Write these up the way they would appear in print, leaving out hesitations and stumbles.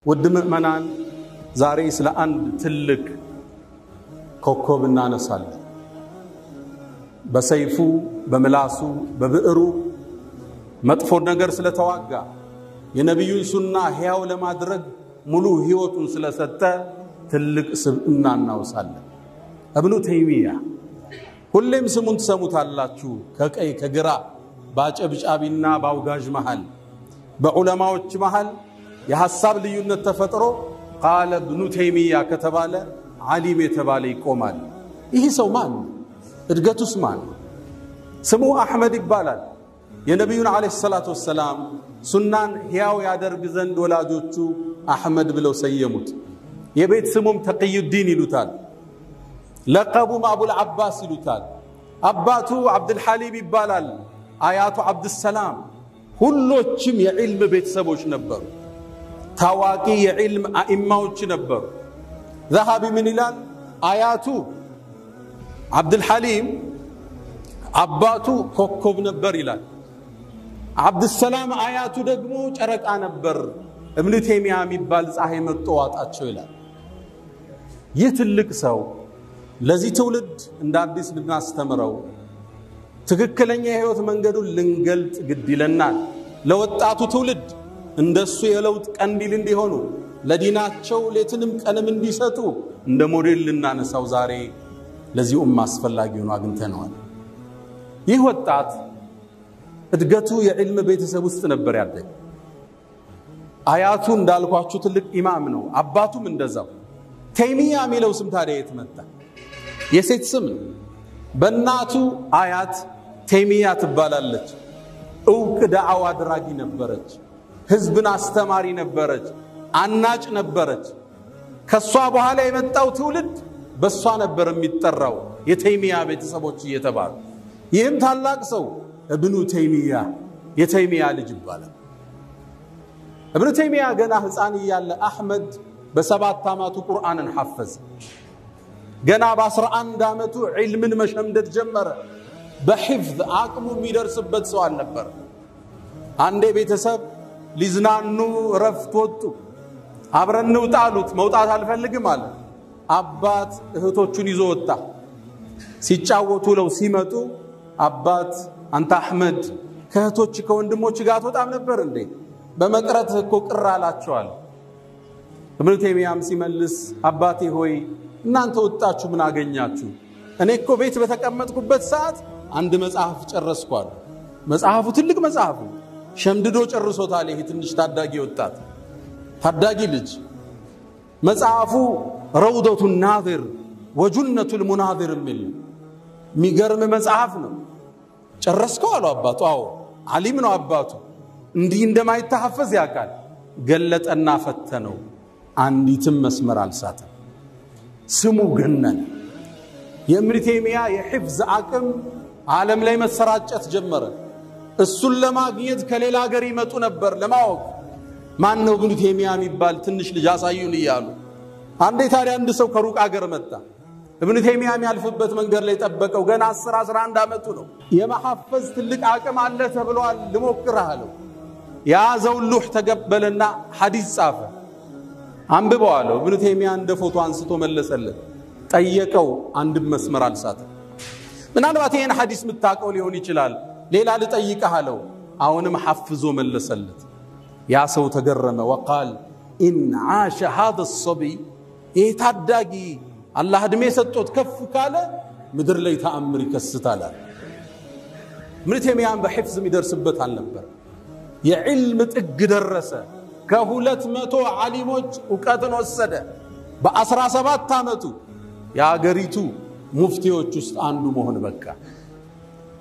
ውድ ምእመናን ዛሬ ስለ አንድ ትልቅ ኮከብ እናነሳለን። በሰይፉ በመላሱ በብዕሩ መጥፎ ነገር ስለተዋጋ የነብዩን ሱና ሕያው ለማድረግ ሙሉ ህይወቱን ስለሰጠ ትልቅ ስብዕና እናውሳለን። ኢብኑ ተይሚያ ሁሌም ስሙን ትሰሙታላችሁ። ከቀይ ከግራ ባጨብጫቢና ባውጋጅ መሃል በዑለማዎች መሃል የሐሳብ ልዩነት ተፈጥሮ قال ابن تيمية ከተባለ ዓሊም የተባለ ይቆማል። ይህ ሰው ማን ነው? እድገቱስ ማን ነው? ስሙ አህመድ ይባላል። የነብዩን አለይሂ ሰላቱ ወሰለም ሱናን ሕያው ያደርግ ዘንድ ወላጆቹ አህመድ ብለው ሰየሙት። የቤት ስሙም ተቅዩዲን ይሉታል። ለቀቡም አቡል አባስ ይሉታል። አባቱ አብዱል ሐሊም ይባላል። አያቱ አብዱሰላም። ሁሎችም የዕልም ቤተሰቦች ነበሩ። ታዋቂ የዕልም አኢማዎች ነበሩ። ذهبي من ይላል አያቱ አብዱል ሐሊም አባቱ ኮከብ ነበር ይላል። አብዱሰላም አያቱ ደግሞ ጨረቃ ነበር። ኢብኑ ተይሚያ የሚባል ፀሐይ መጥቶ ዋጣቸው ይላል። ይህ ትልቅ ሰው ለዚህ ትውልድ እንደ አዲስ ልናስተምረው ትክክለኛ የህይወት መንገዱን ልንገልጥ ግድ ይለናል። ለወጣቱ ትውልድ እንደሱ የለውጥ ቀንዲል እንዲሆኑ ለዲናቸው ሌትንም ቀንም እንዲሰጡ እንደ ሞዴል ልናነሳው ዛሬ ለዚህ አስፈላጊ ሆኖ አግኝተነዋል። ይህ ወጣት እድገቱ የዕልም ቤተሰብ ውስጥ ነበር ያደገው። አያቱ እንዳልኳችሁ ትልቅ ኢማም ነው። አባቱም እንደዛው። ተይሚያ የሚለው ስም ታዲያ የት መጣ? የሴት ስም ነው። በእናቱ አያት ተይሚያ ትባላለች። እውቅ ዳዕዋ አድራጊ ነበረች። ህዝብን አስተማሪ ነበረች። አናጭ ነበረች። ከሷ በኋላ የመጣው ትውልድ በሷ ነበር የሚጠራው የተይሚያ ቤተሰቦች እየተባሉ። ይህም ታላቅ ሰው ኢብኑ ተይሚያ የተይሚያ ልጅ ይባላል። ኢብኑ ተይሚያ ገና ህፃን እያለ አህመድ በ7 ዓመቱ ቁርአንን ሐፈዘ። ገና በ11 ዓመቱ ዒልምን መሸምደድ ጀመረ። በሂፍዝ አቅሙ የሚደርስበት ሰው አልነበር። አንዴ ቤተሰብ ሊዝናኑ ረፍት ወጡ። አብረን እንውጣሉት። መውጣት አልፈልግም አለ። አባት እህቶቹን ይዞ ወጣ። ሲጫወቱ ለው ሲመጡ አባት አንተ አህመድ ከእህቶች ከወንድሞች ጋር ተጣም ነበር እንዴ? በመቅረት እኮ ቅር አላቸዋል። ኢብኑ ተይሚያም ሲመልስ አባቴ ሆይ እናንተ ወጣችሁ ምን አገኛችሁ? እኔ እኮ ቤት በተቀመጥኩበት ሰዓት አንድ መጽሐፍ ጨረስኳል። መጽሐፉ ትልቅ መጽሐፍ ነው። ሸምድዶ ጨርሶታል። ይሄ ትንሽ ታዳጊ ወጣት ታዳጊ ልጅ መጽሐፉ ረውደቱ ናዚር ወጁነቱ المناظر የሚል የሚገርም መጽሐፍ ነው። ጨረስከው አለው አባቱ። አዎ ዓሊም ነው አባቱ። እንዲህ እንደማይተሐፈዝ ያውቃል። ገለጠና ፈተነው። አንዲትም መስመር አልሳተም። ስሙ ገነነ። የኢብኑ ተይሚያ የሂፍዝ አቅም ዓለም ላይ መሰራጨት ጀመረ። እሱን ለማግኘት ከሌላ ሀገር ይመጡ ነበር ለማወቅ ማን ነው ኢብኑ ተይሚያ የሚባል ትንሽ ልጅ አሳዩን እያሉ። አንዴ ታዲያ አንድ ሰው ከሩቅ ሀገር መጣ። ኢብኑ ተይሚያ የሚያልፍበት መንገድ ላይ ጠበቀው። ገና 10-11 ዓመቱ ነው። የመሐፈዝ ትልቅ አቅም አለ ተብሏል። ልሞክርህ አለው። ያዘው ሉህ ተቀበለና ሐዲስ ጻፈ። አንብበው አለው። ኢብኑ ተይሚያ እንደ ፎቶ አንስቶ መለሰለት። ጠየቀው። አንድም መስመር አልሳተም። ምናልባት ይሄን ሐዲስ ምታቀው ሊሆን ይችላል። ሌላ ልጠይቅህ አለው። አሁንም ሐፍዞ መለሰለት። ያ ሰው ተገረመ። وقال ان عاش هذا الصبي የታዳጊ አላህ እድሜ ሰጥቶት ከፍ ካለ ምድር ላይ ተአምር ይከስታል። ኢብኑ ተይሚያን በሂፍዝ የሚደርስበት አልነበር። የዕልም ጥግ ደረሰ። ከ200 ዓሊሞች ዕውቀትን ወሰደ። በ17 ዓመቱ የአገሪቱ ሙፍቲዎች ውስጥ አንዱ መሆን በቃ።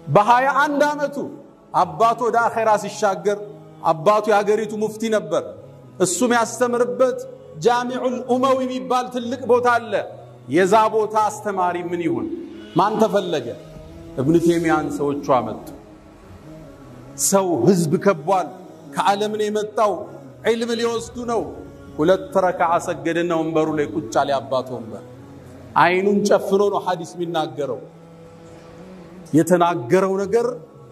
በ21 ዓመቱ አባቱ ወደ አኺራ ሲሻገር አባቱ የአገሪቱ ሙፍቲ ነበር። እሱም ያስተምርበት ጃሚዑል ኡመዊ የሚባል ትልቅ ቦታ አለ። የዛ ቦታ አስተማሪ ምን ይሁን? ማን ተፈለገ? ኢብኑ ተይሚያን ሰዎቹ አመጡ። ሰው ህዝብ ከቧል። ከዓለም ነው የመጣው። ዒልም ሊወስዱ ነው። 2 ረካዓ ሰገደና ወንበሩ ላይ ቁጭ አለ። አባቱ ወንበር አይኑን ጨፍኖ ነው ሐዲስ የሚናገረው። የተናገረው ነገር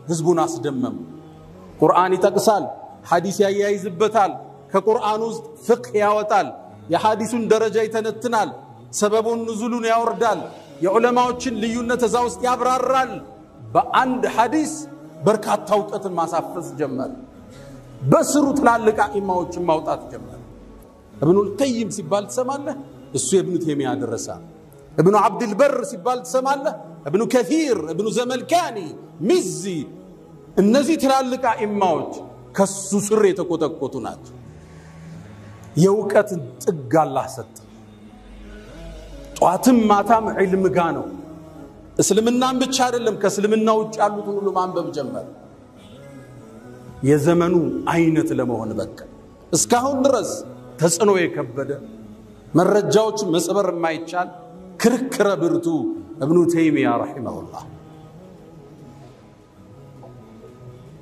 ህዝቡን አስደመም። ቁርአን ይጠቅሳል፣ ሐዲስ ያያይዝበታል። ከቁርአን ውስጥ ፍቅህ ያወጣል የሐዲሱን ደረጃ ይተነትናል ሰበቡን ንዙሉን ያወርዳል የዑለማዎችን ልዩነት እዛ ውስጥ ያብራራል በአንድ ሐዲስ በርካታ ዕውቀትን ማሳፈስ ጀመረ በስሩ ትላልቅ ኢማሞችን ማውጣት ጀመረ ابن القيم ሲባል ተሰማለህ እሱ የኢብኑ ተይሚያ ደረሳ ابن عبد البر ሲባል ተሰማለህ ابن كثير ابن زملكاني مزي እነዚህ ትላልቅ ኢማሞች ከሱ ስር የተቆጠቆጡ ናቸው የዕውቀት ጥግ አላህ ሰጠ ጧትም ማታም ዒልም ጋ ነው እስልምናን ብቻ አይደለም ከእስልምና ውጭ ያሉትን ሁሉ ማንበብ ጀመረ የዘመኑ አይነት ለመሆን በቃ እስካሁን ድረስ ተጽኖ የከበደ መረጃዎች መስበር የማይቻል ክርክረ ብርቱ ابن ተይሚያ ረሂመሁላህ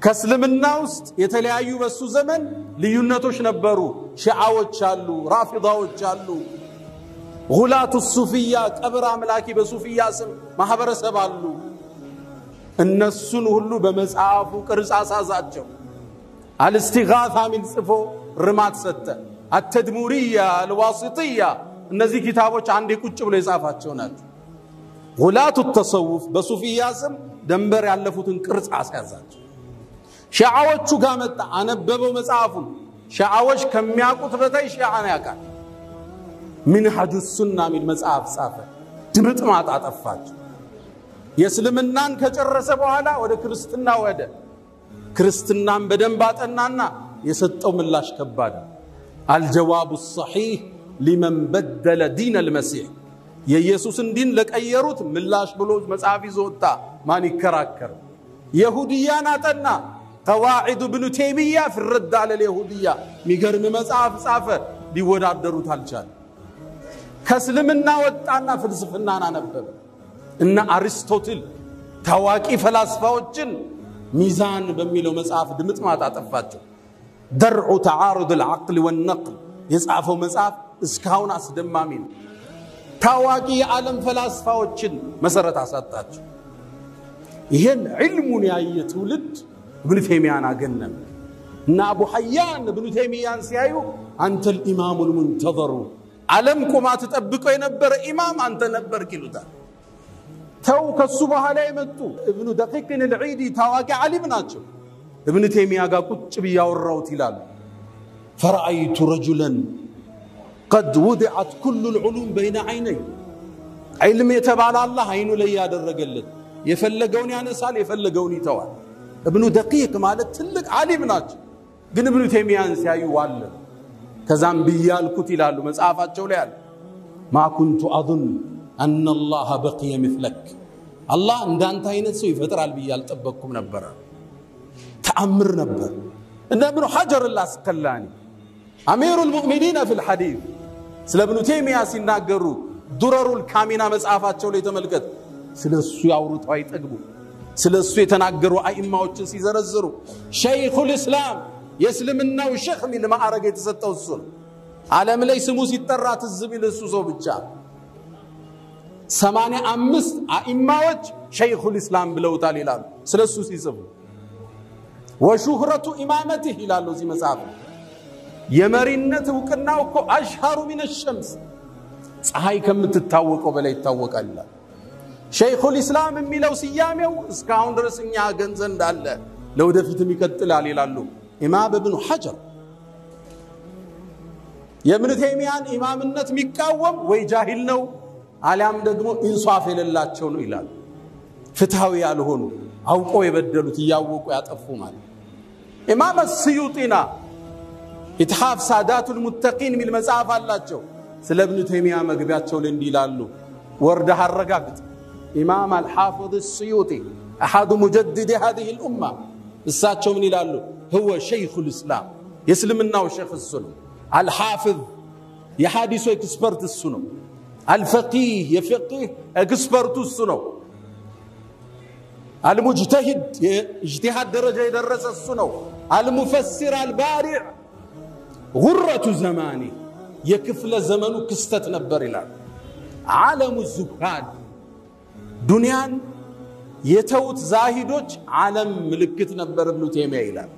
ከእስልምና ውስጥ የተለያዩ በሱ ዘመን ልዩነቶች ነበሩ ሺዓዎች አሉ ራፊዳዎች አሉ غلاة الصوفية ቀብር አምላኪ በሱፊያ ስም ማህበረሰብ አሉ እነሱን ሁሉ በመጽሐፉ ቅርጽ አሳዛቸው الاستغاثة من ጽፎ ርማት ሰጠ التدمورية الواسطية እነዚህ ኪታቦች አንዴ ቁጭ ብሎ የጻፋቸው ናቸው غلاة التصوف በሱፊያ ስም ደንበር ያለፉትን ቅርጽ አሳዛቸው ሺዓዎቹ ጋር መጣ አነበበው መጽሐፉን ሺዓዎች ከሚያቁት በታይ ሺዓን ያቃል منهج السنة من መጽሐፍ ጻፈ ድምጥ ማጣጣፋቸው የእስልምናን ከጨረሰ በኋላ ወደ ክርስትና ወደ ክርስትናን በደንብ አጠናና የሰጠው ምላሽ ከባድ الجواب الصحيح لمن بدل دين المسيح የኢየሱስን ዲን ለቀየሩት ምላሽ ብሎ መጽሐፍ ይዞታ ማን ይከራከር ይሁዲያን አጠና قواعد ابن تيمية في الرد على اليهودية ሚገርም መጽሐፍ ጻፈ ሊወዳደሩት አልቻለ ከእስልምና ወጣና ፍልስፍናን አነበበ እና አሪስቶትል ታዋቂ ፈላስፋዎችን ሚዛን በሚለው መጽሐፍ ድምጥ ማጣጣፋቸው درع تعارض العقل والنقل የጻፈው መጽሐፍ እስካሁን አስደማሚ ነው ታዋቂ የዓለም ፈላስፋዎችን መሰረት አሳጣቸው ይሄን ዒልሙን ያየ ትውልድ ابن تيميان አገነም እና አቡ ሐያን ابن تيميان ሲያዩ አንተ الامام المنتظر ዓለም ቆማ ተጠብቀው የነበረ ኢማም አንተ ነበርክ ይሉታል ተው ከሱ በኋላ የመጡ ابن دقيق العيدي ታዋቂ ዓሊም ናቸው ابن تيمية ጋር ቁጭ ቢያወራውት ይላል فرأيت رجلا قد وضعت كل العلوم بين عيني علم يتبع الله عينه ላይ ያደረገለት የፈለገውን ያነሳል የፈለገውን ይተዋል ابن دقيق ማለት ትልቅ ዓሊም ናቸው ግን ابن تيمية ሲያዩ ዋለ ከዛም ቢያልኩት ይላሉ መጽሐፋቸው ላይ አለ ما كنت اظن ان الله بقي مثلك الله እንዳንተ አይነት ሰው ይፈጥራል ቢያል ጠበቅኩም ነበር ተአምር ነበር እና ابن حجر العسقلاني امير المؤمنين في الحديث ስለ ابن تيمية ሲናገሩ درر الكامنة መጽሐፋቸው ላይ ተመልከት ስለሱ ያወሩት አይጠግቡ ስለሱ የተናገሩ አይማዎችን ሲዘረዝሩ ሸይኹ الاسلام የእስልምናው ሸኽ ሚል ማዕረግ የተሰጠው እሱ ነው ዓለም ላይ ስሙ ሲጠራ ትዝ ቢል እሱ ሰው ብቻ 85 አይማዎች ሸይኹ الاسلام ብለውታል ይላሉ ስለሱ ሲጽፉ وشهرة امامته ይላሉ እዚህ መጽሐፍ የመሪነት ዕውቅናው እኮ አሽሃሩ من الشمس ፀሐይ ከምትታወቀው በላይ ይታወቃል ይላል ሸይኹ الاسلام የሚለው ሲያሜው እስካሁን ድረስ እኛ ገንዘ እንዳለ ለወደፊትም ይቀጥላል ይላሉ ኢማም ابن حجر የኢብኑ ተይሚያን ኢማምነት የሚቃወም ወይ ጃሂል ነው አሊያም ደግሞ ኢንሳፍ የሌላቸው ነው ይላል ፍትሃዊ ያልሆኑ አውቀው የበደሉት ያወቁ ያጠፉ ማለት ኢማም السيوطينا ኢትሃፍ ሳዳቱ المتقين ሚል መጽሐፍ አላቸው ስለ ኢብኑ ተይሚያ መግቢያቸው ላይ እንዲላሉ ወርደ አረጋግጥ ኢማም الحافظ السيوطي احد مجدد هذه الامه እሳቸው ምን ይላሉ هو شيخ الاسلام يسلمناو شيخ السنه الحافظ يحادث اكسبرت السنه الفقيه يفقيه اكسبرت السنه المجتهد اجتهاد درجه يدرس السنه المفسر البارع غرة زماني يكفل زمنه كستت نبر الى عالم الزهاد دنيان يتوت زاهدوች ዓለም ምልክት ነበር ابن تيمية ይላል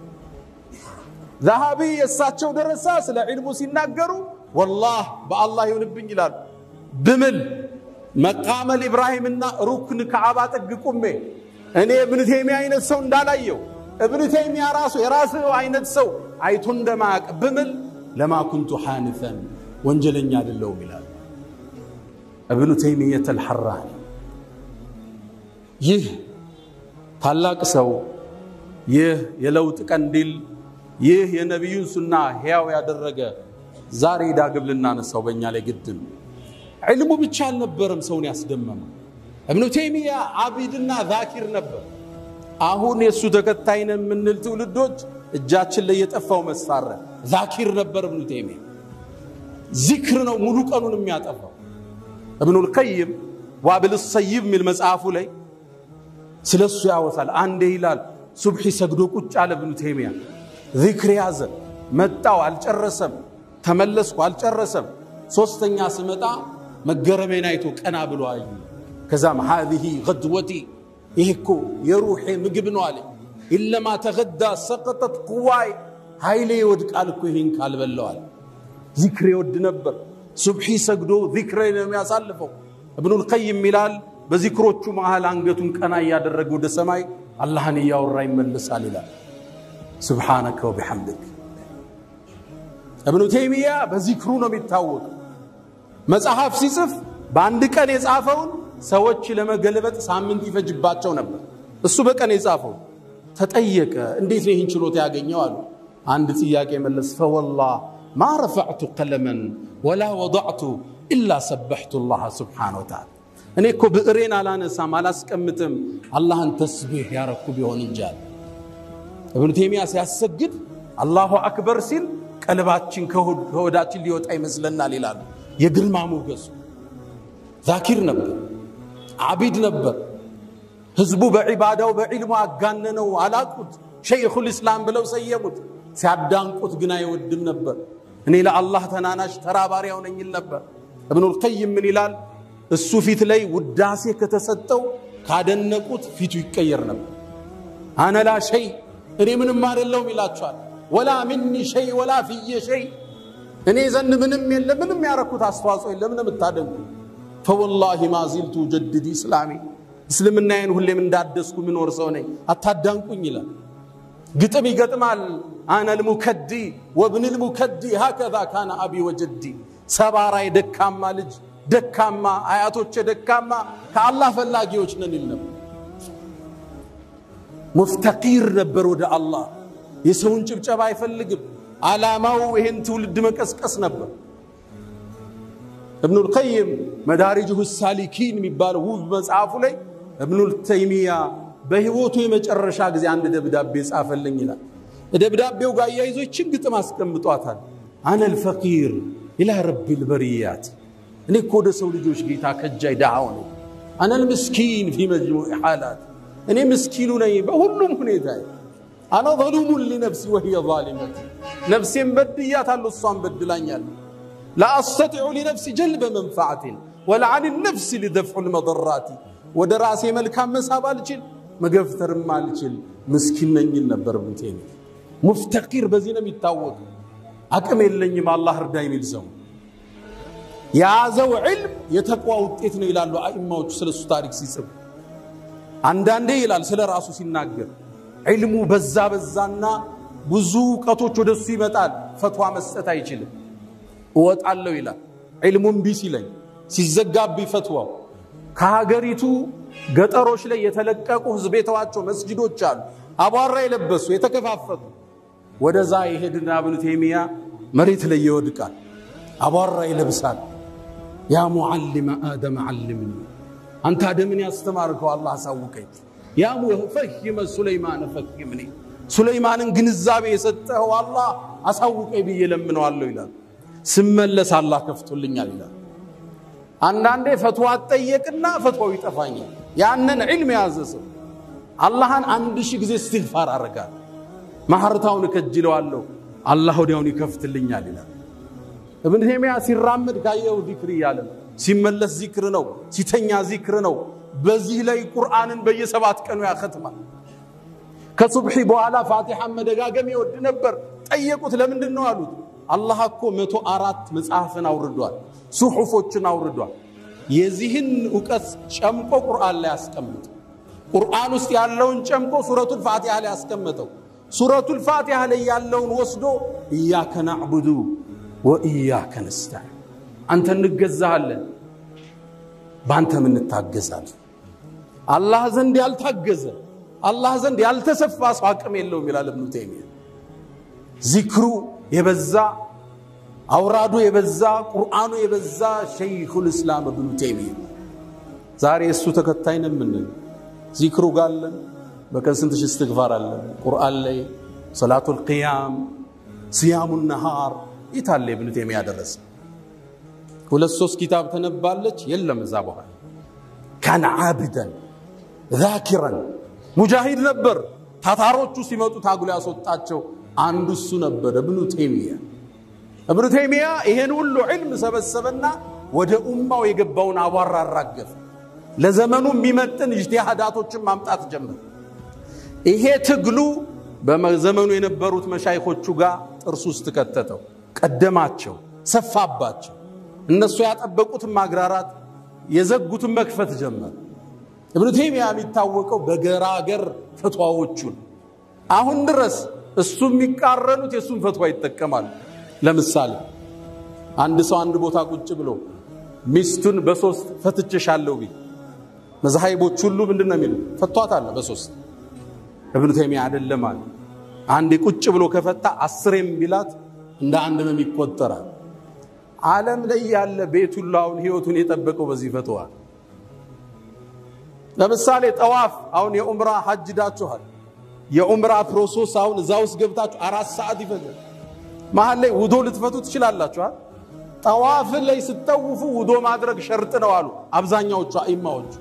ذهبي የሳቸው ደረሳ ስለ ዒልሙ ሲናገሩ والله በአላህ ይሁንብኝ ይላል ብምል መቃመ ኢብራሂምና ሩክን ከዓባ ጠግቁሜ እኔ ኢብኑ ተይሚያ አይነት ሰው እንዳላየው ኢብኑ ተይሚያ የራሱ አይነት ሰው አይቶ እንደማያቅ ብምል ለማ ኩንቱ ሐንፈን ወንጀለኛ አይደለም ይላል ኢብኑ ተይሚያ አልሐራኒ ይህ ታላቅ ሰው ይህ የለውጥ ቀንዲል ይህ የነብዩን ሱና ህያው ያደረገ ዛሬ ዳግም ልናነሳው በእኛ ላይ ግድ ነው ዒልሙ ብቻ አልነበረም ሰውን ያስደመመ ኢብኑ ተይሚያ አቢድና ዛኪር ነበር አሁን የሱ ተከታይነ ምንል ትውልዶች እጃችን ላይ የጠፋው መሳሪያ ዛኪር ነበር ኢብኑ ተይሚያ ዚክር ነው ሙሉ ቀኑን የሚያጠፋው ኢብኑ القيم ዋብል الصيب ሚል መጽሐፉ ላይ ስለሱ ያወሳል አንዴ ይላል ሱብሂ ሰግዶ ቁጭ አለ ኢብኑ ተይሚያ ዚክር ያዘ መጣው አልጨረሰም ተመለስኩ አልጨረሰም ሶስተኛ ስመጣ መገረመኝ አይቶ ቀና ብሎ አይ ከዛም هذه غدوتي ይሄኮ የሩሄ ምግብ ነው አለ ኢለማ ተገዳ سقطت قواي ኃይሌ ወድቃል እኮ ይሄን ካልበላው አለ ዚክር ይወድ ነበር ሱብሂ ሰግዶ ዚክር ነው የሚያሳልፈው ኢብኑ القيم ይላል በዚክሮቹ መሃል አንገቱን ቀና ያደረገ ወደ ሰማይ አላህን ያወራ ይመለሳል ይላል سبحانك وبحمدك ኢብኑ ተይሚያ በዚክሩ ነው የሚታወቅ መጽሐፍ ሲጽፍ በአንድ ቀን የጻፈውን ሰዎች ለመገለበጥ ሳምንት ይፈጅባቸው ነበር እሱ በቀን የጻፈው ተጠየቀ እንዴት ነው ይህን ችሎታ ያገኘው አሉ አንድ ጥያቄ መለስ فوالله ما رفعت قلما ولا وضعت الا سبحت الله سبحانه وتعالى እኔ እኮ ብዕሬን አላነሳም አላስቀምጥም አላህን ተስቢህ ያረኩ ቢሆን እንጃል ኢብኑ ተይሚያ ሲያሰግድ አላሁ አክበር ሲል ቀልባችን ከሆዳችን ሊወጣ ይመስለናል ይላል የግርማ ሞገስ ዛኪር ነበር አቢድ ነበር ህዝቡ በዒባዳው በዒልሙ አጋነነው አላቁት ሸይኹል እስላም ብለው ሰየሙት ሲያዳንቁት ግን አይወድም ነበር እኔ ለአላህ ተናናሽ ተራባሪያው ነኝ ይል ነበር ኢብኑ القيم ምን ይላል እሱ ፊት ላይ ውዳሴ ከተሰጠው ካደነቁት ፊቱ ይቀየር ነበር አና ላ ሸይ እኔ ምንም አይደለም ይላችኋል ولا مني شيء ولا في شيء እኔ ዘንድ ምንም የለም ምንም ያረኩት አስተዋጽኦ የለም ለምታደንቁ فوالله ما زلت جدد اسلامي እስልምናዬን ሁሌም እንዳደስኩ ምኖር ሰው ነኝ አታዳንቁኝ ይላል ግጥም ይገጥማል انا المكدي وابن المكدي هكذا كان ابي وجدي ሰባራይ ደካማ ልጅ ደካማ አያቶች ደካማ ከአላህ ፈላጊዎች ነን ይልነው ሙፍተቂር ነበር ወደ አላህ የሰውን ጭብጨባ አይፈልግም አላማው ይሄን ትውልድ መቀስቀስ ነበር ኢብኑ القيم መዳሪጁ السالكين የሚባለው ውብ መጽሐፉ ላይ ኢብኑ ተይሚያ በህይወቱ የመጨረሻ ጊዜ አንድ ደብዳቤ ጻፈልኝ ይላል ደብዳቤው ጋር ያይዞ ችግጥም አስቀምጧታል انا الفقير الى رب البريات እኔ እኮ ወደ ሰው ልጆች ጌታ ከጃይ ዳው ነው انا المسكين في مجموع حالات እኔ ምስኪኑ ነኝ በሁሉም ሁኔታ انا ظلوم لنفسي وهي ظالمه نفسي بديات الله እሷን በድላኛል لا استطيع لنفسي جلب منفعه ولا عن النفس لدفع المضرات ودراسي መልካም መሳብ አልችል መገፍተርም አልችል ምስኪን ነኝ ነበር ብንቴኝ ሙፍተቂር በዚህ ነው የሚታወቅ አቅም የለኝም አላህ እርዳኝ ይልዘው ያዘው ዒልም የተቋ ውጤት ነው ይላሉ አኢማዎች ስለሱ ታሪክ ሲጽፍ አንዳንዴ ይላል ስለራሱ ሲናገር ዒልሙ በዛና ብዙ ቀቶች ወደሱ ይመጣል ፈትዋ መስጠት አይችልም ወጣለው ይላል ዒልሙን ቢሲለኝ ሲዘጋብ ፈትዋው ከሀገሪቱ ገጠሮች ላይ የተለቀቁ ህዝብ የተዋቸው መስጊዶች አሉ አቧራ የለበሱ የተከፋፈቱ ወደዛ ይሄድና ኢብኑ ተይሚያ መሬት ላይ ይወድቃል አቧራ ይለብሳል ያ ሙዓሊም አደም علمني አንተ አደምን ያስተማርከው አላህ አሳውቀኝ ያ ሙፈሂም ሱለይማን ፈሂምኒ ሱለይማንን ግንዛቤ የሰጠው አላህ አሳውቀኝ ብዬ ለምነዋለሁ ይላል ስመለስ አላህ ከፍቶልኛል ይላል አንዳንዴ ፈትዋ ጠየቅና ፈትዋው ይጠፋኛል ያንን ዒልም ያዘሰው አላህን 1000 ጊዜ እስትግፋር አረጋል ማህርታውን ከጅለዋለሁ አላህ ወዲያውን ይከፍትልኛል ይላል ኢብኑ ተይሚያ ሲራመድ ካየው ዚክር ይያለ ሲመለስ ዚክር ነው ሲተኛ ዚክር ነው በዚህ ላይ ቁርአንን በየ7 ቀኑ ያختማል ከሱብሂ በኋላ ፋቲሃ መደጋገም ይወድ ነበር ጠየቁት ለምንድነው አሉት አላህ እኮ 104 መጽሐፍን አውርዷል ሱሑፎችን አውርዷል የዚህን ዕውቀት ጨምቆ ቁርአን ላይ ያስቀምጥ ቁርአን ውስጥ ያለውን ጨምቆ ሱረቱል ፋቲሃ ላይ ያስቀምጠው ሱረቱል ፋቲሃ ላይ ያለውን ወስዶ ኢያከ ነዕቡዱ ወኢያከ ነስተዒን አንተ እንገዛለን ባንተ ምን ታገዛለን አላህ ዘንድ ያልታገዘ አላህ ዘንድ ያልተሰፋ ሰው አቅም የለውም ይላል ኢብኑ ተይሚያ ዚክሩ የበዛ አውራዱ የበዛ ቁርአኑ የበዛ ሸይኹል እስላም ኢብኑ ተይሚያ ዛሬ እሱ ተከታይ ነን ምን ዚክሩ ጋለን በቀን ስንት ሺህ እስትግፋር አለ ቁርአን ላይ ሰላቱል ቂያም ሲያሙን ነሃር ይታለ ኢብኑ ተይሚያ ደረሰ ሁለት ሶስት ኪታብ ተነባለች የለም እዛ በኋላ ካን ዓብደን ዛኪራን ሙጃሂድ ነበር ታታሮቹ ሲመጡ ታግሎ ያስወጣቸው አንዱ እሱ ነበር ኢብኑ ተይሚያ ይሄን ሁሉ ዒልም ሰበሰበና ወደ ኡማው የገባውን አዋራ አራገፈ ለዘመኑ የሚመጥን ኢጅቲሃዳቶችን ማምጣት ጀመረ ይሄ ትግሉ በዘመኑ የነበሩት መሻይኾቹ ጋር ጥርስ ውስጥ ከተተው ቀደማቸው ሰፋባቸው እነሱ ያጠበቁት ማግራራት የዘጉትን መክፈት ጀመረ ኢብኑ ተይሚያ የሚታወቀው በገራገር ፈትዋዎቹ አሁን ድረስ እሱ የሚቃረኑት የሱን ፈትዋ ይተከማል ለምሳሌ አንድ ሰው አንድ ቦታ ቁጭ ብሎ ሚስቱን በሶስት ፈትቸሻለሁ ቢ መዛሂቦች ሁሉ ምንድነው የሚሉ ፈቷታል በሶስት ኢብኑ ተይሚያ አይደለም ማለት አንድ ቁጭ ብሎ ከፈታ 10 ቢላት እንደ አንድ ነው የሚቆጠራል ዓለም ላይ ያለ ቤቱላውን ህይወቱን የጠበቀው በዚህ ፈትዋ ለምሳሌ ጠዋፍ አሁን የኡምራ ሐጅ ዳችኋል የኡምራ ፕሮሰስ አሁን እዛውስ ገብታችሁ 4 ሰዓት ይፈጃል መሃል ላይ ውዶ ልትፈቱ ትችላላችሁ ጠዋፍ ላይ ስትጠውፉ ውዶ ማድረግ ሸርጥ ነው አሉ አብዛኛዎቹ አይማዎች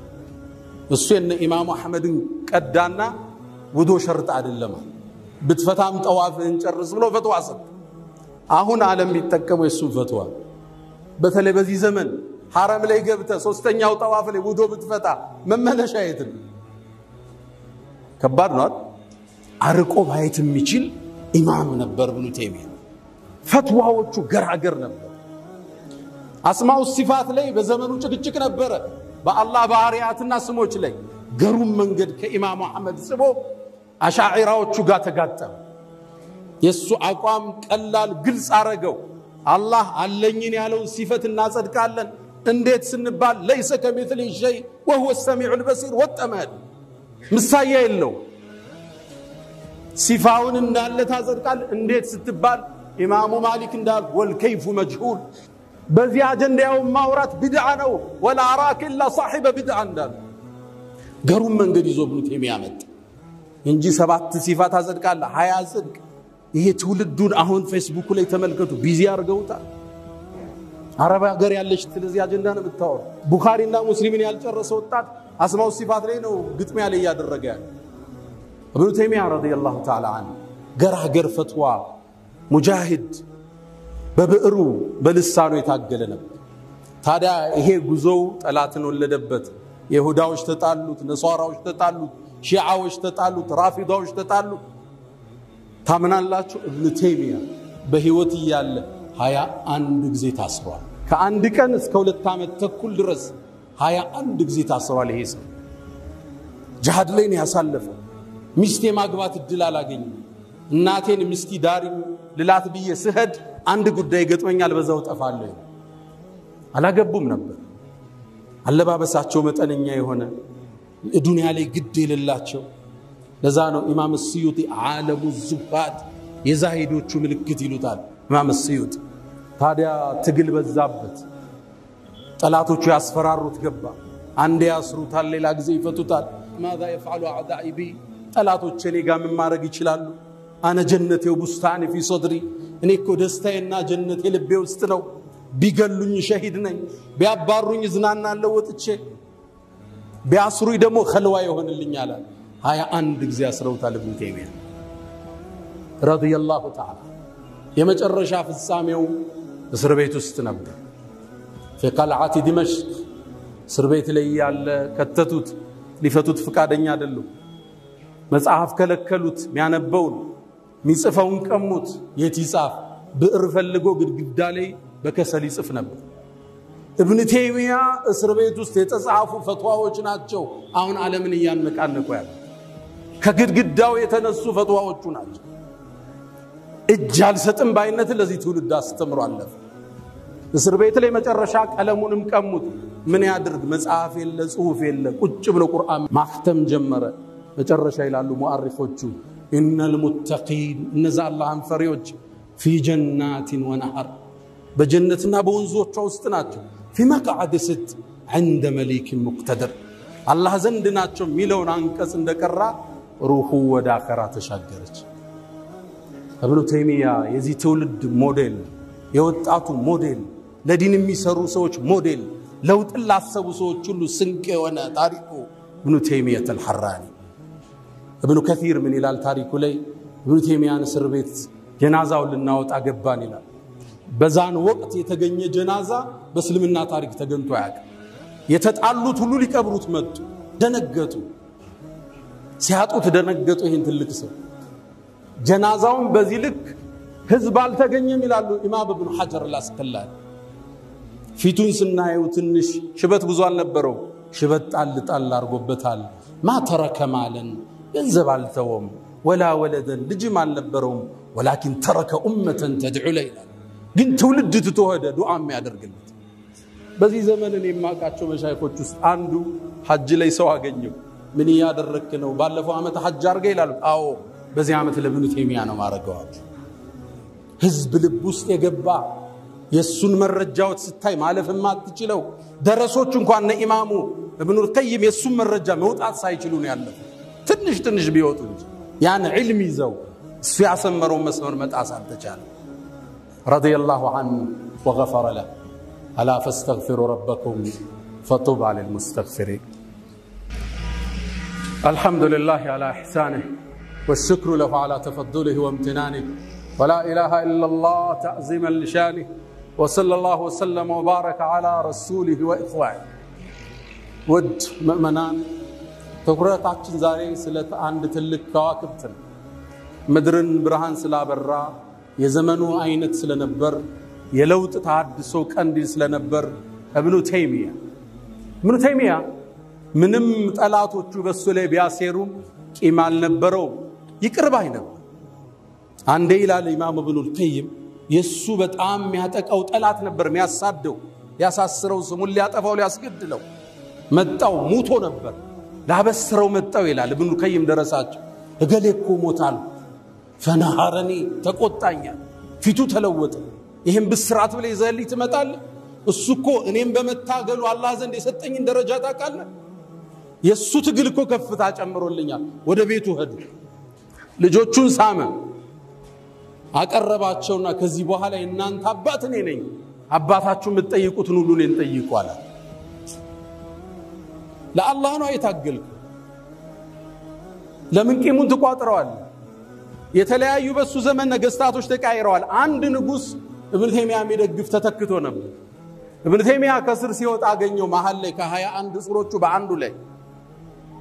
እሱ የነ ኢማሙ አህመድን ቀዳና ውዶ ሸርጥ አይደለም ብትፈታም ጠዋፍን ጨርስ ብሎ ፈትዋ ሰጥ አሁን ዓለም ቢጠቀመው የሱ ፈትዋ በተለይ በዚህ ዘመን حرم ላይ ገብተ ሶስተኛው ጠዋፍ ላይ ውዶ ብትፈታ መመለሻ የት ከባድ ነው አርቆ ማየት የሚችል ኢማም ነበር ኢብኑ ተይሚያ ፈትዋዎቹ ገራገር ነበር አስማኡ ሲፋት ላይ በዘመኑ ጭቅጭቅ ነበር በአላህ ባህሪያትና ስሞች ላይ ገሩም መንገድ ከኢማሙ አህመድ ጽቦ አሻዒራዎቹ ጋር ተጋጠመ የሱ አቋም ቀላል ግልጽ አረገው አላህ አለኝን ያለውን ሲፈት እናጸድቃለን እንዴት ስንባል ليس كمثله شيء وهو السميع البصير ወጠመድ ምሳያ የለው ሲፋውን እንዳለ ታጸድቃል እንዴት ስትባል ኢማሙ ማሊክ እንዳል والكيف مجهول በዚህ አጀንዳው ማውራት ቢድዓ ነው ولا اراك الا صاحب بدعه እንዳል ገሩም መንገድ ይዞ ኢብኑ ተይሚያ መጣ እንጂ 7 ሲፋት ታጸድቃል 20 ጽድቅ ይሄ ትውልዱን አሁን ፌስቡክ ላይ ተመልከቱ ቢዚ አርገውታል አረብ ሀገር ያለች ስለዚህ አጀንዳ ነው ብታወር ቡኻሪና ሙስሊምን ያልጨረሰው ወጣት አስማው ሲፋት ላይ ነው ግጥሚያ ላይ ያደረገ ያለ ኢብኑ ተይሚያ ረዲየላሁ ተዓላ ዐንሁ ገራገር ፈትዋ ሙጃሂድ በብዕሩ በልሳኑ የታገለ ነበር ታዲያ ይሄ ጉዞው ጠላትን ወለደበት ይሁዳዎች ተጣሉት ነሷራዎች ተጣሉት ሺዓዎች ተጣሉት ራፊዳዎች ተጣሉት ታምናላችሁ ኢብኑ ተይሚያ በህይወት ያለ 21 ጊዜ ታስሯል ከአንድ ቀን እስከ 2 ዓመት ተኩል ድረስ 21 ጊዜ ታስሯል ይሄ ሰው ጂሃድ ላይ ነው ያሳለፈው ሚስቴ ማግባት እድል አላገኘ እናቴን ሚስቲ ዳሪ ልላት ብዬ ስሄድ አንድ ጉዳይ ገጥመኛል በዛው ጠፋለሁ አላገቡም ነበር አለባበሳቸው መጠነኛ የሆነ ዱንያ ላይ ግድ የሌላቸው ለዛ ነው ኢማም السيوطي ዓለሙ الزهاد የዛሂዶቹ ምልክት ይሉታል ኢማም السيوطي ታዲያ ትግል በዛበት ጠላቶቹ ያስፈራሩት ገባ አንዴ ያስሩታል ሌላ ጊዜ ይፈቱታል ماذا يفعل اعدائي بي ጠላቶቼ እኔ ጋር ምን ማድረግ ይችላሉ انا جنتي وبستاني في صدري እኔ እኮ ደስታዬና ጀነቴ ልቤ ውስጥ ነው ቢገሉኝ ሸሂድ ነኝ ቢያባሩኝ ዝናናለው ወጥቼ ቢያስሩኝ ደግሞ ኸልዋ ይሆንልኛል 21 ጊዜ አስረውታል ኢብኑ ተይሚያ ረዲየላሁ ተዓላ የመጨረሻ ፍጻሜው እስር ቤት ውስጥ ነበር في قلعه دمشق እስር ቤት ላይ ያለ ከተቱት ሊፈቱት ፍቃደኛ አይደሉም መጽሐፍ ከለከሉት የሚያነበው ሚጽፈውን ቀሙት የት ይጻፍ ብዕር ፈልጎ ግድግዳ ላይ በከሰል ይጽፍ ነበር ኢብኑ ተይሚያ እስር ቤት ውስጥ የተጻፉ ፈትዋዎች ናቸው አሁን ዓለምን ያነቃነቁ ያለ ከግድግዳው የተነሱ ፈትዋዎቹ ናቸው እጅ አልሰጥም ባይነት ለዚህ ትውልድ አስተምሮ አለፈ እስር ቤት ላይ መጨረሻ ቀለሙንም ቀሙት ምን ያድርግ መጽሐፍ የለ ጽሁፍ የለ ቁጭ ብሎ ቁርአን ማክተም ጀመረ መጨረሻ ይላሉ ሙአሪፎቹ ኢነል ሙተቂን እነዛ አላህን ፈሪዎች في جنات ونهر بجنتنا بونزوچ ውስጥ ናቸው في مقعد صدق عند مليك مقتدر الله ዘንድ ናቸው ሚለውን አንቀጽ እንደቀራ ሩሁ ወደ አኺራ ተሻገረች ኢብኑ ተይሚያ የዚህ ትውልድ ሞዴል የወጣቱ ሞዴል ለዲን የሚሰሩ ሰዎች ሞዴል ለውጥ ላሰቡ ሰዎች ሁሉ ስንቅ የሆነ ታሪኩ ኢብኑ ተይሚያ الحراني ኢብኑ ከثيር ምን ይላል ታሪኩ ላይ ኢብኑ ተይሚያን እስር ቤት ጀናዛው ልናወጣ ገባን ይላል በዛን ወቅት የተገኘ ጀናዛ በእስልምና ታሪክ ተገንቶ ያቀ የተጣሉት ሁሉ ሊቀብሩት መጡ ደነገጡ ሲያጡት ደነገጡ ይሄን ትልቅ ሰው ጀናዛውን በዚህ ልክ ህዝብ አልተገኘም ይላሉ ኢማም ኢብኑ ሐጀር አልአስቀላኒ ፊቱን ስናየው ትንሽ ሽበት ብዙ አልነበረው ሽበት ጣል አርጎበታል ማ ተረከ ማለን ገንዘብ አልተወም ولا ولدا ልጅም አልነበረውም ولكن ترك امه تدعو ليلا ግን ትውልድ ተተወደ ዱዓ የሚያደርግለት በዚህ ዘመን እኔ ማቃቸው መሻይኾች ውስጥ አንዱ ሐጅ ላይ ሰው አገኘው ምን ያደረክ ነው ባለፈው አመት ሐጅ አርገ ይላሉ አዎ በዚህ አመት ለኢብኑ ተይሚያ ነው ማረጋው ህዝብ ልብ ውስጥ የገባ የሱን መረጃዎች ስታይ ማለፍም አትችለው ደረሶች እንኳን ኢማሙ ኢብኑ ቀይም የሱን መረጃ መውጣት ሳይችሉ ነው ያለው ትንሽ ቢወጡ ያን ዒልም ይዘው እሱ ያሰመረው መስመር መጣስ አልተቻለ ረዲየላሁ ዐንሁ ወገፈረ له الا فاستغفروا ربكم فطوبى للمستغفرين الحمد لله على احسانه والشكر له على تفضله وامتنانه ولا اله الا الله تعظيما لشانه وصلى الله وسلم وبارك على رسوله واخوانه ود مؤمنان ተኩራታችን ዛሬ ስለ አንድ ትልቅ ከዋክብት ምድርን ብርሃን ስላበራ የዘመኑ አይነት ስለነበር የለውጥ ታድሶ ቀንዲል ስለነበር ኢብኑ ተይሚያ ምንም ጠላቶቹ በሱ ላይ ቢያሴሩ ቂም አልነበረው ይቅርባይ ነበር አንዴ ይላል ኢማም ኢብኑ ቀይም የሱ በጣም የሚያጠቃው ጠላት ነበር የሚያሳደው ያሳስረው ስሙን ሊያጠፋው ሊያስገድለው መጣው ሙቶ ነበር ላበስረው መጣው ይላል ኢብኑ ቀይም ደረሳቸው እገሌኮ ሞታል ፈናሃረኒ ተቆጣኛ ፊቱ ተለወጠ ይሄን ብስራት ብለ ይዘልይ ተመጣል እሱኮ እኔም በመታገሉ አላህ ዘንድ የሰጠኝ ደረጃ ታቃለ የሱ ትግልኮ ከፍታ ጨምሮልኛል ወደ ቤቱ ሄዱ ልጆቹን ሳመ አቀረባቸውና ከዚህ በኋላ እናንተ አባት እኔ ነኝ አባታችሁ የምትጠይቁትን ሁሉ እኔን ጠይቁ አለ ለአላህ ነው የታገልኩ ለምን ቂሙን ተቋጥረዋል የተለያዩ በሱ ዘመን ነገስታቶች ተቃይረዋል አንድ ንጉስ ኢብኑ ተይሚያ የሚደግፍ ተተክቶ ነበር ኢብኑ ተይሚያ ከስር ሲወጣ አገኘው መሐል ላይ ከ21 ጽሮቹ በአንዱ ላይ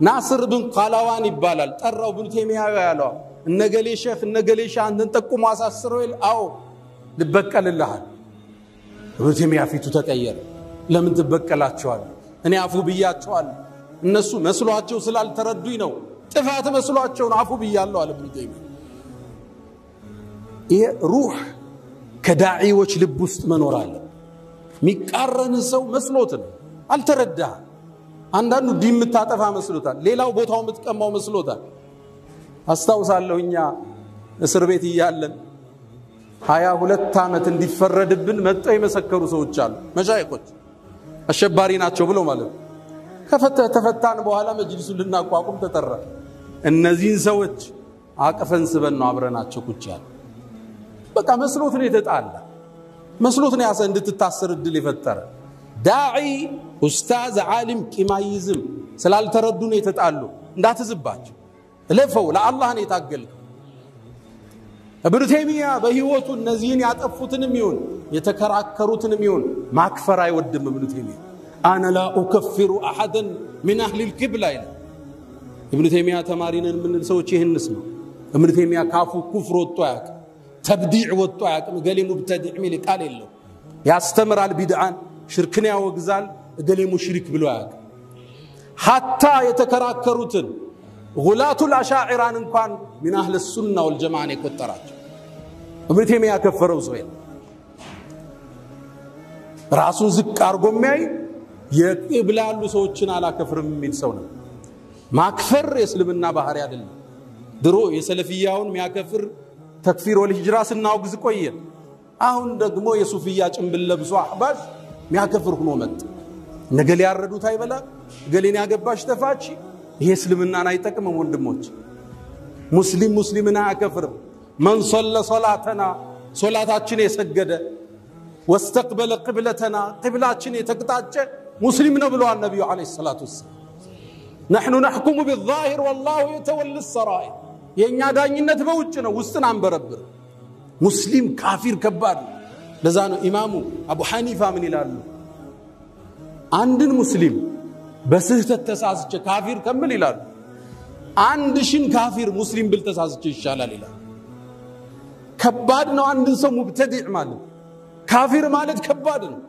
ናስር ብን ቃላዋን ይባላል ጠራው ኢብኑ ተይሚያ ያለው እነገሌ ሼክ እነገሌ ሻንተን ተቆሙ አሳስረው አው ልበቀልልሃል ኢብኑ ተይሚያ ፊቱ ተቀየረ ለምን ተበቀላቸዋል እኔ አፉ ብያቸዋል እነሱ መስሏቸው ስላልተረዱኝ ነው ጥፋት መስሏቸው ነው አፉ ብያለሁ አለ ኢብኑ ተይሚያ ይሄ ሩህ ከዳዒዎች ልብ ውስጥ መኖር አለ ሚቃረን ሰው መስሎት ነው አልተረዳ አንዳንዱ ዲም ተጣፋ መስሎታል ሌላው ቦታው ምትቀማው መስሎታል አስተውሳለሁኛ እስር ቤት ይያለን 22 አመት እንዲፈረድብን መጣው የመሰከሩ ሰዎች አሉ መሻይኾች አሸባሪ ናቸው ብለው ማለት ተፈታን በኋላ መጅሊሱን ልናቋቁም ተጠራ እነዚህን ሰዎች አቀፈን ስበን ነው አብረናቸው ቁጫል በቃ መስሎት ነው የተጣላ መስሎት ነው ያሰ እንድትታሰር ድል ይፈጠረ ዳዒ ኡስታዝ ዓሊም ቂማይዝም ስላልተረዱ ነው የተጣሉ እንዳትዝባቸው ለፈው ለአላህ ነው የታገል ኢብኑ ተይሚያ በህይወቱ እነዚህን ያጠፉትንም ይሁን የተከራከሩትንም ይሁን ማክፈር አይወድም ኢብኑ ተይሚያ انا لا اكفر احدا من اهل القبلة ኢብኑ ተይሚያ ተማሪነን ምን ሰዎች ይሄን እንስማ ابن تيمية كافو كفر وطاق تبديع وطاق قال مبتدع ميل قال له يستمر على البدعان شركنا وغزال قال مشرك بلواق حتى يتكراكروتن غلاة الاشاعره انكان من اهل السنه والجماعه يقطراቸው ابن تيمية كفروا زويل ራሱን ዝቅ አርጎ የሚያይ የቅብላ ያሉ ሰዎችን አላከፍርም የሚል ሰው ነው ማክፈር የእስልምና ባህሪ አይደለም ድሮ የሰለፊያውን የሚያከፍር ተክፊር ወልሂጅራ ስናውግዝ ቆየን አሁን ደግሞ የሱፊያ ጭምብል ለብሶ አህባሽ የሚያከፍር ሆኖ መጣ ነገ ሊያረዱት አይበላ ገሌን ያገባሽ ተፋቺ ይሄ እስልምናን አይጠቅምም ወንድሞች ሙስሊምና አያከፍርም من صلى صلاتنا صلاتاችን የሰገደ واستقبل قبلتنا قبلاتنا يتقطاچ مسلم ነው ብለዋል ነብዩ አለይሂ ሰላቱ ወሰለም نحن نحكم بالظاهر والله يتولى السرائر የኛ ዳኝነት በውጭ ነው ውስጥን አንበረብር ሙስሊም ካፊር ከባድ ለዛ ነው ኢማሙ አቡ ሐኒፋ ምን ይላሉ አንድን ሙስሊም በስህተት ተሳስቸ ካፊር ከመል ይላሉ አንድ ሽን ካፊር ሙስሊም ብል ተሳስቸ ይሻላል ይላል ከባድ ነው አንድን ሰው ሙብተዲዕ ማለት ካፊር ማለት ከባድ ነው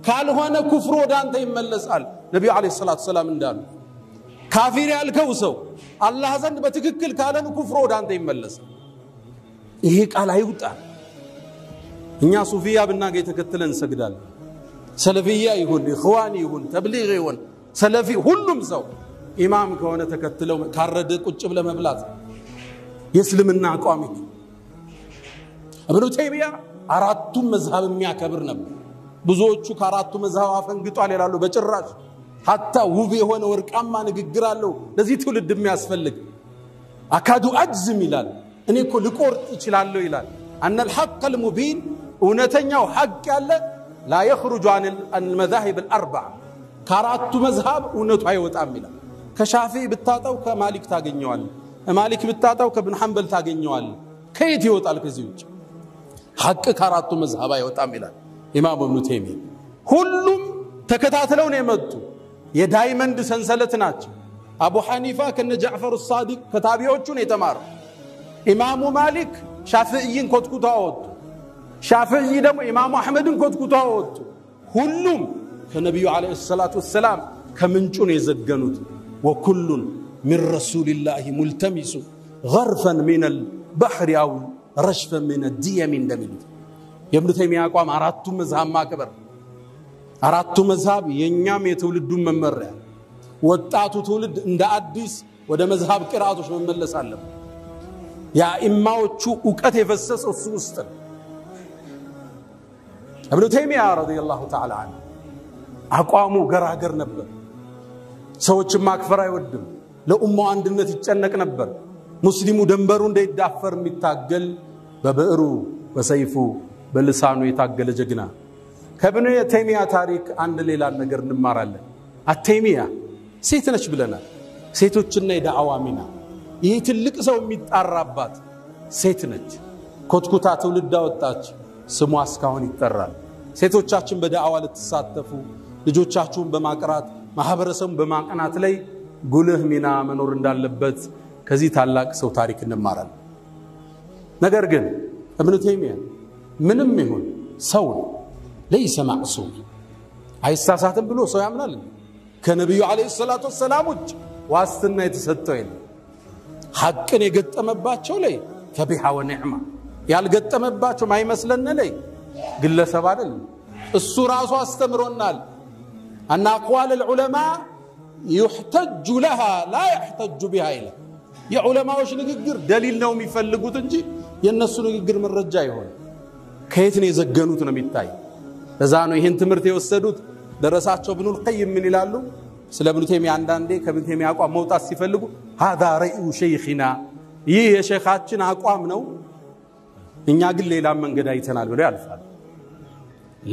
ካልሆነ ኩፍሩ ወደ አንተ ይመለሳል ነብዩ አለይሂ ሰላቱ ሰላም እንዳሉ ካፊር ያልከው ሰው አላህ ዘንድ በትክክል ካለን ኩፍሩ ወደ አንተ ይመለሳል ይሄ ቃል አይውጣ እኛ ሱፊያ ብናገ ተከተለን ሰግዳለን ሰለፊያ ይሁን ኢኽዋኒ ይሁን ተብሊግ ይሁን ሰለፊ ሁሉም ሰው ኢማም ከሆነ ተከተለው ካረደ ቁጭ ብለ መብላት የእስልምና አቋም ابن تيمية አራቱ መዝሐብ የሚያከብር ነበር ብዙዎቹ ከአራቱ መዝሐብ አፈንግጧል ይላሉ በጭራሽ hatta ውብ የሆነ ወርቃማ ንግግር አለው ለዚህ ትውልድ የሚያስፈልግ አካዱ አጅዝም ይላል እኔ እኮ ልቆርጥ ይችላል ይላል ان الحق المبين እውነተኛው ሐቅ ያለ لا يخرج عن المذاهب الاربعه ከአራቱ መዝሐብ እውነቱ አይወጣም ይላል ከሻፊዒ ብታጣው ከማሊክ ታገኘዋል ማሊክ ብታጣው ከኢብኑ ሐንበል ታገኘዋል ከየት ይወጣል ከዚህ ውጭ حق ከአራቱ መዝሐብ አይወጣም ይላል ኢማም ኢብኑ ተይሚያ ሁሉም ተከታተለው ነው የመጡ የዳይመንድ ሰንሰለት ናቸው አቡ ሐኒፋ ከነ ጃዕፈር الصادق ከታቢዎቹ ነው የተማረው ኢማሙ ማሊክ ሻፊዒን ኮትኩታው ወጡ ሻፊዒ ደግሞ ኢማሙ አህመድን ኮትኩታው ወጡ ሁሉም ከነብዩ አለይሂ ሰላቱ ወሰለም ከምንጩ ነው የዘገኑት ወኩሉ من رسول الله ملتمس غرفا من البحر او رشفا من الديم እንደሚሉ የኢብኑ ተይሚያ አቋም አራቱ መዝሐብ ማከበር አራቱ መዝሐብ የኛም የትውልዱ መመሪያ ወጣቱ ትውልድ እንደ አዲስ ወደ መዝሐብ ቅራአቶች መመለስ አለበት ያ ኢማዎቹ ዕውቀት የፈሰሰው እሱ ውስጥ ኢብኑ ተይሚያ ረዲየላሁ ተዓላ ዐንሁ አቋሙ ገራገር ነበር ሰዎችን ማክፈር አይወድም ለኡማው አንድነት ይጨነቅ ነበር ሙስሊሙ ደንበሩ እንዳይዳፈር የሚታገል በብዕሩ በሰይፉ በልሳኑ የታገለ ጀግና ከኢብኑ ተይሚያ ታሪክ አንድ ሌላ ነገር እንማራለን አተይሚያ ሴት ነች ብለናል ሴቶችና የዳዕዋ ሚና ይህ ትልቅ ሰው የሚጣራባት ሴት ነች ኮትኩታ ትውልድ አወጣች ስሟ እስካሁን ይጠራል ሴቶቻችን በዳዕዋ ለተሳተፉ ልጆቻችሁን በማቅራት ማህበረሰቡን በማቀናት ላይ ጉልህ ሚና መኖር እንዳለበት ከዚህ ታላቅ ሰው ታሪክ እንማራለን ነገር ግን ኢብኑ ተይሚያ ምንም ይሁን ሰው ليس معصوم አይሳሳትም ብሎ ሰው ያምናል ከነብዩ አለይሂ ሰላቱ ወሰለም ዋስትና የተሰጠው ይል ሐቅን የገጠመባቸው ላይ فبها ونعمه ያልገጠመባቸው ማይመስለን ላይ ግለሰብ አይደል እሱ ራሱ አስተምሮናል ان اقوال العلماء يحتج لها لا يحتج بها الى የዑለማዎች ንግግር ደሊል ነው የሚፈልጉት እንጂ የነሱ ንግግር መረጃ ይሆን ከየት ነው የዘገኑት ነው የሚታይ ለዛ ነው ይሄን ትምርት የወሰዱት ደረሳቸው ኢብኑ القيم ምን ይላሉ ስለ ኢብኑ ተይሚያ አንዳንዴ ከኢብኑ ተይሚያ አቋም መውጣት ሲፈልጉ هذا رأي شيخنا ይህ የሼኻችን አቋም ነው እኛ ግን ሌላ መንገድ አይተናል ብለው ያልፋል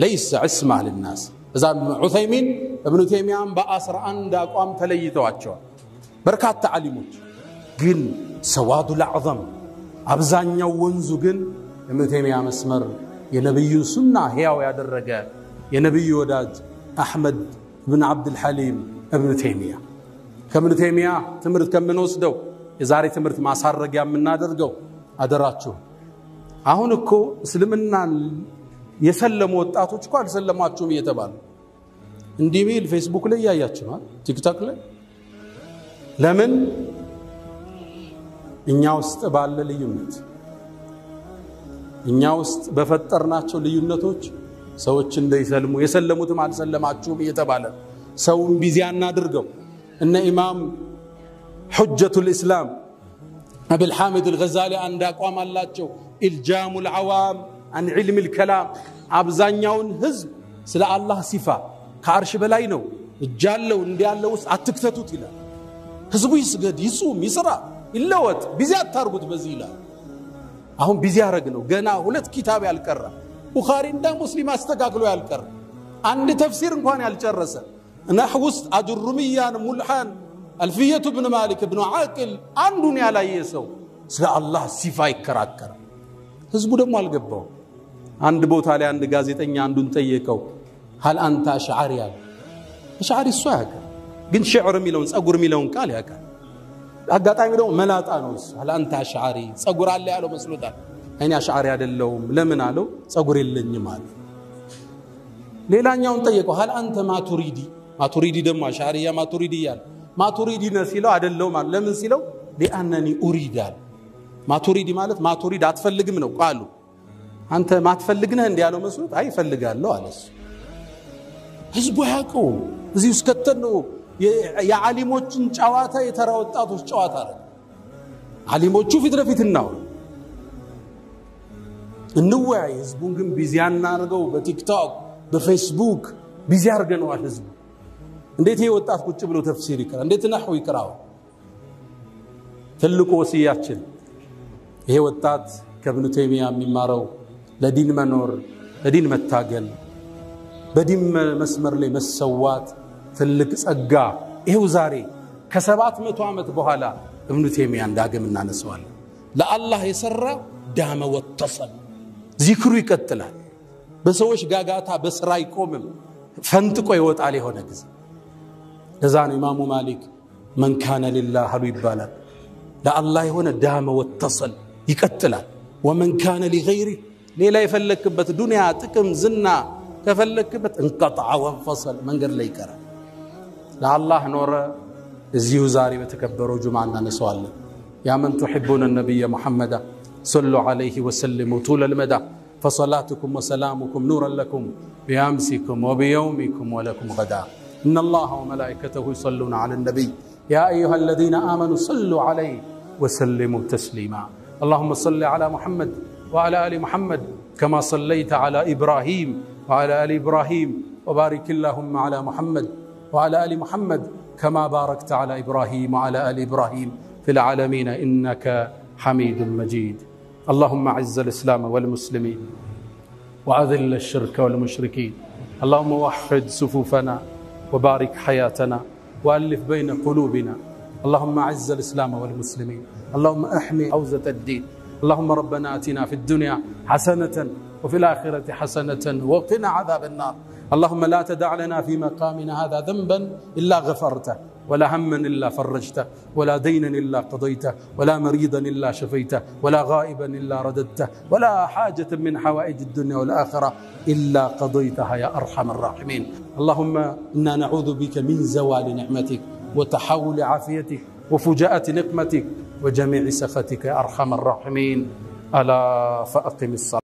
ليس اسمع للناس اذا ዑሰይሚን ኢብኑ ተይሚያን በ11 አቋም ተለይተዋቸዋል በርካታ ዓሊሞች ግን ሰዋዱ العظم አብዛኛው ወንዙ ግን ኢብኑ ተይሚያ መስመር የነብዩ ሱና ህያው ያደረገ የነብዩ ወዳጅ አህመድ ኢብኑ አብዱል ሐሊም ኢብኑ ተይሚያ ከኢብኑ ተይሚያ ትምርት ከመንወስደው የዛሬ ትምህርት ማሳረጊያ የምናደርገው አደራችሁ አሁን እኮ እስልምናን የሰለሙ ወጣቶች እኮ አልሰለማችሁም እየተባሉ እንዲሚል ፌስቡክ ላይ ያያችሁ ነው ቲክቶክ ላይ ለምን እኛ ውስጥ ባለ ልዩነት እኛ ውስጥ በፈጠርናቸው ልዩነቶች ሰዎች እንደይሰልሙ የሰለሙትም አልሰለማችሁም እየተባለ ሰውን ቢዚያና አድርገው እነ ኢማም ሁጀቱል እስላም አብul ሐሚድ አልገዛሊ አንድ አቋም አላቸው ኢልጃሙል አዋም عن علم الكلام አብዛኛውን ህዝብ ስለ አላህ ሲፋ ከአርሽ በላይ ነው እጃለው እንዲያለው አትክተቱት ይላል ህዝቡ ይስገድ ይጹም ይስራ ይለወጥ ቢዚ አታርጉት በዚህ ይላል አሁን ቢዚ ያረግ ነው ገና ሁለት ኪታብ ያልቀረ ቡኻሪ እንደ ሙስሊም አስተካክሎ ያልቀረ አንድ ተፍሲር እንኳን ያልጨረሰ ነህው ውስጥ አጅሩሚያን ሙልሃን አልፊየቱ ኢብኑ ማሊክ ኢብኑ ዓቂል አንዱን ያላየሰው ስለ አላህ ሲፋ ይከራከራ ህዝቡ ደግሞ አልገባው አንድ ቦታ ላይ አንድ ጋዜጠኛ አንዱን ጠየቀው هل انت اشعري اشعري السواق ግን ሽዕር ሚለውን ጸጉር ሚለውን ቃል ያውቃል አጋጣሚ ነው መላጣ ነው هل انت اشعري ጸጉር አለ ያለው መስሎታል እኔ አሽዓሪ አይደለሁም ለምን አለው ጸጉር የለኝም አለ ሌላኛውን ጠየቀው هل انت ማቱሪዲ ደግሞ አሽዓሪያ ማቱሪዲ ያለ ማቱሪዲ ነው ሲለው አይደለም አለ ለምን ሲለው لانني اريد ማቱሪዲ ማለት ማቱሪድ አትፈልግም ነው ቃሉ አንተ ማትፈልግነህ እንዲያለው መስሎት አይ ፈልጋለሁ አለስ ህዝቡ ያቀው እዚህ እስከተነው የዓሊሞችን ጨዋታ የተራወጣቶች ጨዋታ አይደል ዓሊሞቹ ፊት ለፊትናው እንወያይ ህዝቡን ግን ቢዚ ያናርገው በቲክቶክ በፌስቡክ ቢዚ ያርገነዋል ህዝቡ እንዴት ይወጣት ቁጭ ብሎ ተፍሲር ይቀራ እንዴት ነህው ይቀራው ትልቁ ወሲያችን ይሄ ወጣት ከኢብኑ ተይሚያ የሚማረው ለዲን መኖር ለዲን መታገል በዲን መስመር ላይ መሰዋት ትልቅ ጸጋ ይሄው ዛሬ ከ700 ዓመት በኋላ ኢብኑ ተይሚያ እንዳገም እናነሳዋለን ለአላህ የሰራ ዳመ ወተሰል ዚክሩ ይቀጥላል በሰዎች ጋጋታ በስራ ይቆምም ፈንጥቆ ይወጣል የሆነ ጊዜ ለዛን ኢማሙ ማሊክ من كان لله ሀሉ ይባላል ለአላህ የሆነ ዳመ ወተሰል ይቀጥላል ومن كان لغيره ሌላ የፈለክበት ዱንያ ጥቅም ዝና ከፈለክበት እንቀጣ ወንፈሰል መንገድ ላይ ይቀራል ለአላህ ኖረ እዚሁ ዛሬ በተከበረው ጁማዓ እናነሳዋለን يا من تحبون النبي محمد صلوا عليه وسلموا طول المدى فصلاتكم وسلامكم نورا لكم بأمسكم وبيومكم ولكم غدا إن الله وملائكته يصلون على النبي يا أيها الذين آمنوا صلوا عليه وسلموا تسليما اللهم صل على محمد وعلى آل محمد كما صليت على إبراهيم وعلى آل إبراهيم وبارك اللهم على محمد وعلى آل محمد كما باركت على إبراهيم وعلى آل إبراهيم في العالمين إنك حميد مجيد اللهم أعز الإسلام والمسلمين وأذل الشرك والمشركين اللهم وحد صفوفنا وبارك حياتنا وألف بين قلوبنا اللهم أعز الإسلام والمسلمين اللهم احمي حوزة الدين اللهم ربنا آتنا في الدنيا حسنة وفي الآخرة حسنة وقنا عذاب النار اللهم لا تدع لنا في مقامنا هذا ذنبا إلا غفرته ولا هما إلا فرجته ولا دينا إلا قضيته ولا مريضا إلا شفيته ولا غائبا إلا رددته ولا حاجة من حوائج الدنيا والآخرة إلا قضيتها يا أرحم الراحمين اللهم إنا نعوذ بك من زوال نعمتك وتحول عافيتك وفجاءة نقمتك وجميع سخطك يا أرحم الراحمين ألا فأقم الصلاة